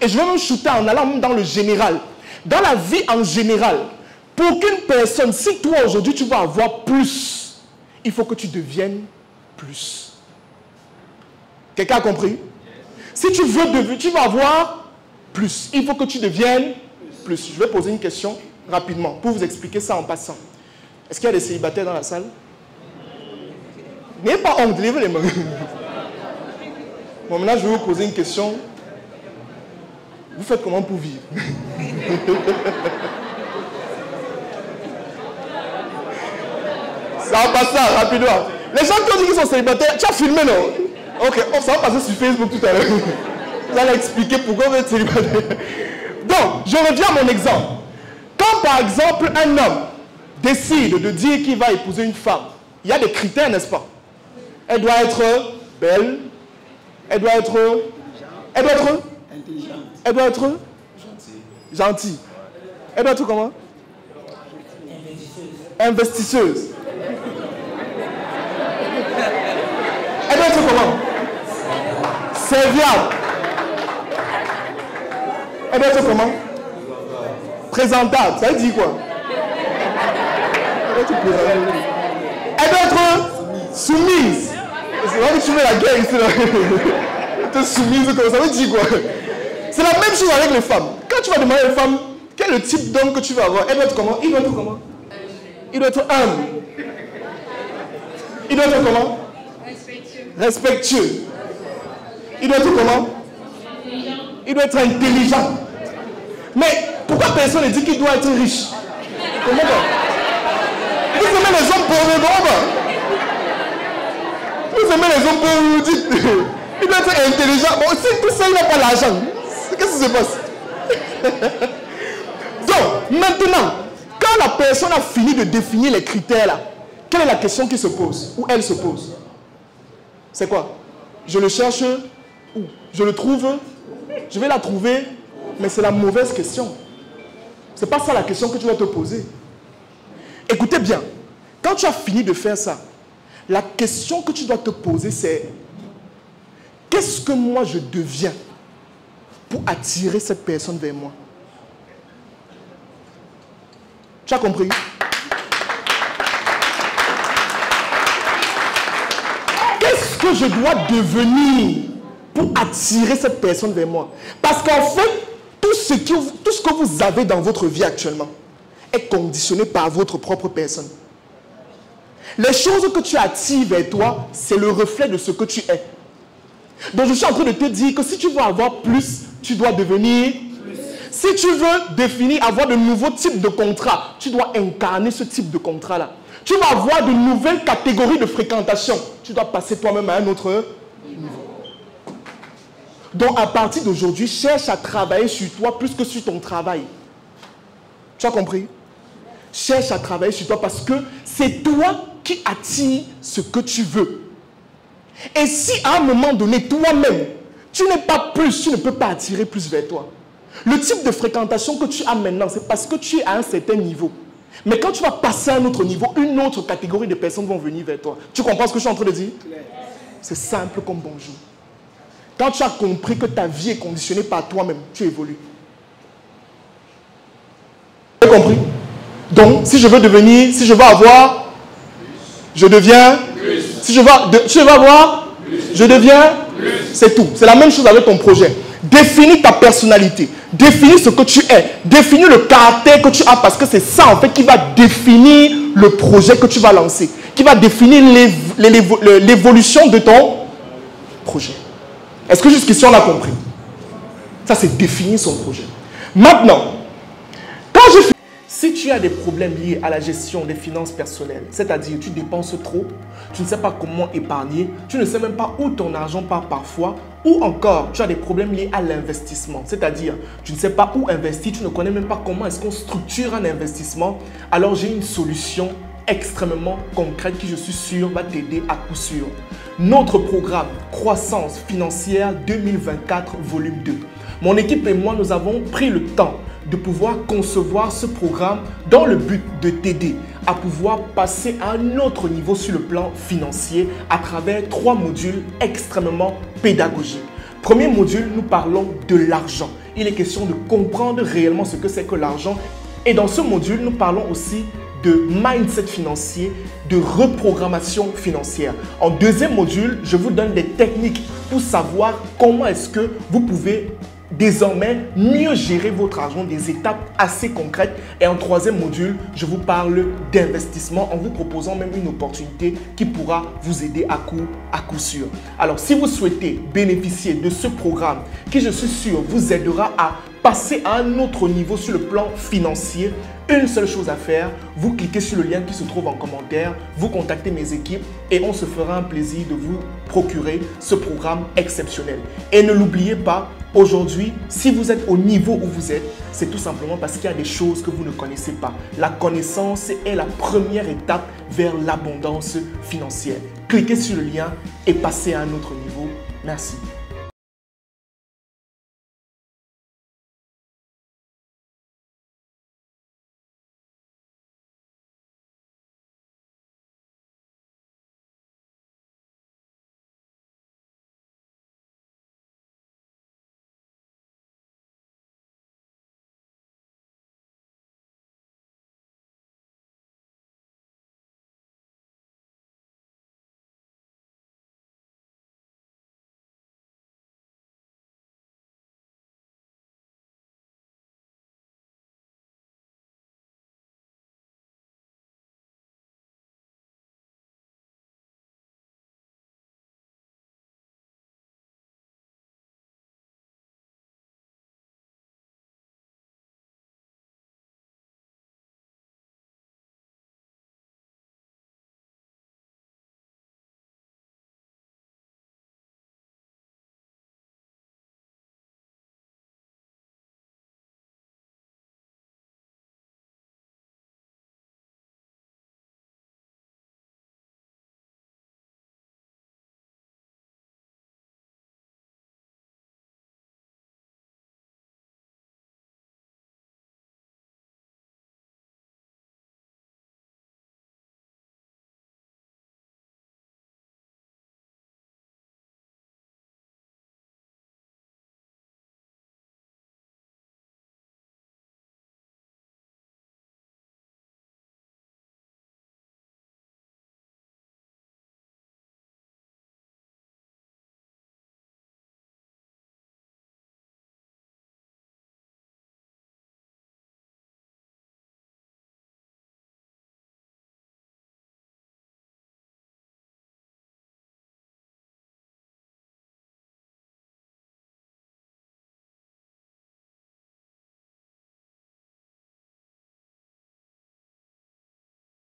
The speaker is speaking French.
Et je vais même shooter en allant même dans le général. Dans la vie en général, pour qu'une personne, si toi aujourd'hui tu vas avoir plus, il faut que tu deviennes plus. Quelqu'un a compris? Si tu veux devenir, tu vas avoir plus. Il faut que tu deviennes plus. Je vais poser une question rapidement pour vous expliquer ça en passant. Est-ce qu'il y a des célibataires dans la salle? N'ayez pas honte, levez les mains. Bon, maintenant je vais vous poser une question. Vous faites comment pour vivre? Ça va passer rapidement. Les gens qui ont dit qu'ils sont célibataires, tu as filmé, non? Ok, ça va passer sur Facebook tout à l'heure. Vous allez expliquer pourquoi vous êtes célibataire. Donc, je reviens à mon exemple. Quand par exemple un homme décide de dire qu'il va épouser une femme, il y a des critères, n'est-ce pas? Elle doit être belle, elle doit être intelligente, elle doit être gentille, elle doit être comment? Investisseuse. Elle doit être comment? Serviable. Elle doit être comment? Présentable. Ça veut dire quoi? Elle doit être soumise. C'est vrai que tu mets la guerre ici. Être soumise comme ça veut dire quoi? C'est la même chose avec les femmes. Quand tu vas demander à une femme quel est le type d'homme que tu vas avoir, elle doit être comment? Il doit être comment? Il doit être humble. Il doit être comment? Respectueux. Il doit être comment? Il doit être intelligent. Mais pourquoi personne ne dit qu'il doit être riche? Comment ça? Vous aimez les hommes pauvres, vous aimez les hommes pauvres, vous dites il doit être intelligent. Bon, si tout ça, il n'a pas l'argent, qu'est-ce qui se passe? Donc, maintenant, quand la personne a fini de définir les critères là, quelle est la question qui se pose? Ou elle se pose? C'est quoi? Je le cherche où? Je le trouve? Je vais la trouver? Mais c'est la mauvaise question. Ce n'est pas ça la question que tu vas te poser. Écoutez bien, quand tu as fini de faire ça, la question que tu dois te poser c'est qu'est-ce que moi je deviens pour attirer cette personne vers moi? Tu as compris? Qu'est-ce que je dois devenir pour attirer cette personne vers moi? Parce qu'en fait, tout ce que vous avez dans votre vie actuellement est conditionné par votre propre personne. Les choses que tu attires vers toi, c'est le reflet de ce que tu es. Donc je suis en train de te dire que si tu veux avoir plus, tu dois devenir plus. Si tu veux définir, avoir de nouveaux types de contrats, tu dois incarner ce type de contrat-là. Tu vas avoir de nouvelles catégories de fréquentation. Tu dois passer toi-même à un autre niveau. Donc à partir d'aujourd'hui, cherche à travailler sur toi plus que sur ton travail. Tu as compris? Cherche à travailler sur toi parce que c'est toi qui attire ce que tu veux. Et si à un moment donné, toi-même, tu n'es pas plus, tu ne peux pas attirer plus vers toi. Le type de fréquentation que tu as maintenant, c'est parce que tu es à un certain niveau. Mais quand tu vas passer à un autre niveau, une autre catégorie de personnes vont venir vers toi. Tu comprends ce que je suis en train de dire? C'est simple comme bonjour. Quand tu as compris que ta vie est conditionnée par toi-même, tu évolues. Tu as compris? Donc, si je veux devenir, si je veux avoir, je deviens plus. Si je veux avoir, plus. Je deviens plus. C'est tout. C'est la même chose avec ton projet. Définis ta personnalité. Définis ce que tu es. Définis le caractère que tu as parce que c'est ça en fait qui va définir le projet que tu vas lancer. Qui va définir l'évolution de ton projet. Est-ce que jusqu'ici on a compris? Ça c'est définir son projet. Maintenant, quand je fais... Si tu as des problèmes liés à la gestion des finances personnelles, c'est-à-dire tu dépenses trop, tu ne sais pas comment épargner, tu ne sais même pas où ton argent part parfois, ou encore tu as des problèmes liés à l'investissement, c'est-à-dire tu ne sais pas où investir, tu ne connais même pas comment est-ce qu'on structure un investissement, alors j'ai une solution extrêmement concrète qui je suis sûr va t'aider à coup sûr. Notre programme Croissance financière 2024 volume 2. Mon équipe et moi, nous avons pris le temps de pouvoir concevoir ce programme dans le but de t'aider à pouvoir passer à un autre niveau sur le plan financier à travers 3 modules extrêmement pédagogiques. Premier module, nous parlons de l'argent. il est question de comprendre réellement ce que c'est que l'argent. Et dans ce module, nous parlons aussi de mindset financier, de reprogrammation financière. En deuxième module, je vous donne des techniques pour savoir comment est-ce que vous pouvez désormais mieux gérer votre argent, des étapes assez concrètes. Et en troisième module, je vous parle d'investissement en vous proposant même une opportunité qui pourra vous aider à coup sûr. Alors, si vous souhaitez bénéficier de ce programme qui, je suis sûr, vous aidera à passer à un autre niveau sur le plan financier, une seule chose à faire, vous cliquez sur le lien qui se trouve en commentaire, vous contactez mes équipes et on se fera un plaisir de vous procurer ce programme exceptionnel. Et ne l'oubliez pas, aujourd'hui, si vous êtes au niveau où vous êtes, c'est tout simplement parce qu'il y a des choses que vous ne connaissez pas. La connaissance est la première étape vers l'abondance financière. Cliquez sur le lien et passez à un autre niveau. Merci.